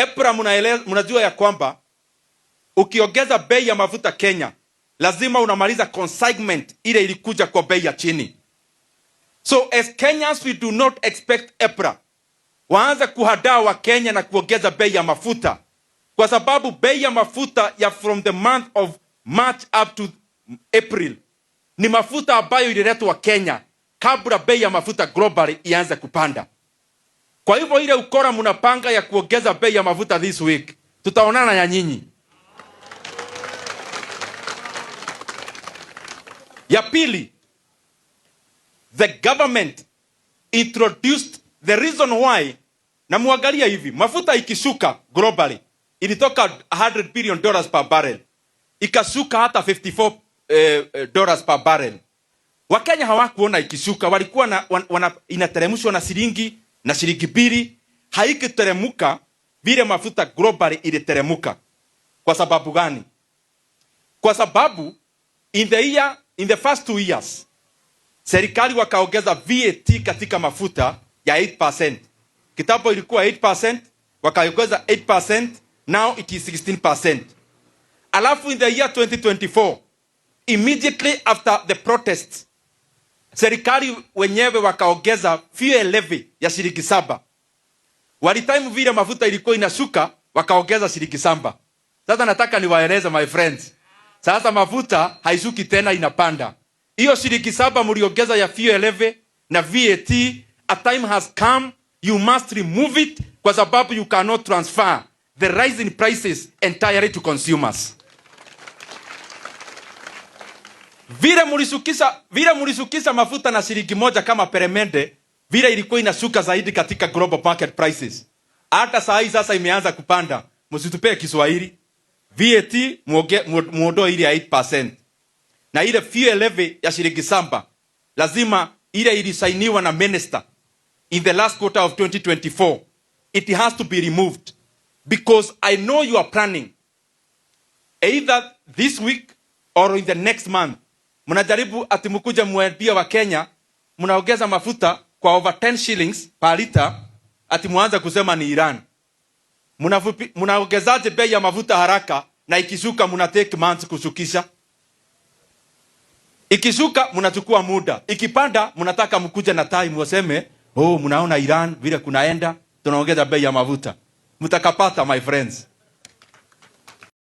EPRA mnajua ya kwamba ukiongeza bei ya mafuta Kenya lazima unamaliza consignment ile ilikuja kwa bei ya chini. So as Kenyans we do not expect EPRA waanze kuhadaa wa Kenya na kuongeza bei ya mafuta, kwa sababu bei ya mafuta ya from the month of March up to April ni mafuta ambayo ililetwa Kenya kabla bei ya mafuta globally ianze kupanda. Kwa hivyo ile ukora mnapanga ya kuongeza bei ya mafuta this week, tutaonana ya nyinyi. Ya pili, the government introduced the reason why, na muangalia hivi, mafuta ikishuka globally ilitoka $100 billion per barrel, ikashuka hata $54 per barrel. Wakenya hawakuona ikishuka, walikuwa inateremshwa na shilingi na shilingi mbili, haikiteremuka vile mafuta globally iliteremuka. Kwa sababu gani? Kwa sababu in the first 2 years serikali wakaongeza VAT katika mafuta ya 8%. Kitambo ilikuwa 8%, wakaongeza 8%, now it is 16%. Alafu in the year 2024, immediately after the protests, serikali wenyewe wakaongeza fuel levy ya shilingi 7. Walitime vile mafuta ilikuwa inashuka, wakaongeza shilingi 7. Sasa nataka niwaeleze my friends, sasa mafuta haishuki tena, inapanda. Hiyo shilingi 7 mliongeza ya fuel levy na VAT, a time has come, you must remove it, kwa sababu you cannot transfer the rise in prices entirely to consumers. Vile mlisukisha mafuta na shilingi 1 kama peremende, vile ilikuwa inashuka zaidi katika global market prices. Hata saa hii sasa imeanza kupanda. Msitupee Kiswahili. VAT muondoe ile ya 8%. Na ile fuel levy ya shilingi 7 lazima ile ilisainiwa na minister in the last quarter of 2024. It has to be removed, because I know you are planning either this week or in the next month. Mnajaribu ati mkuja muambia wa Kenya mnaongeza mafuta kwa over 10 shillings per liter, ati muanza kusema ni Iran. Mnaongezaje bei ya mafuta haraka na ikishuka mna take months kushukisha? Ikishuka mnachukua muda, ikipanda mnataka mkuje na time waseme, oh mnaona Iran vile kunaenda tunaongeza bei ya mafuta. Mtakapata my friends.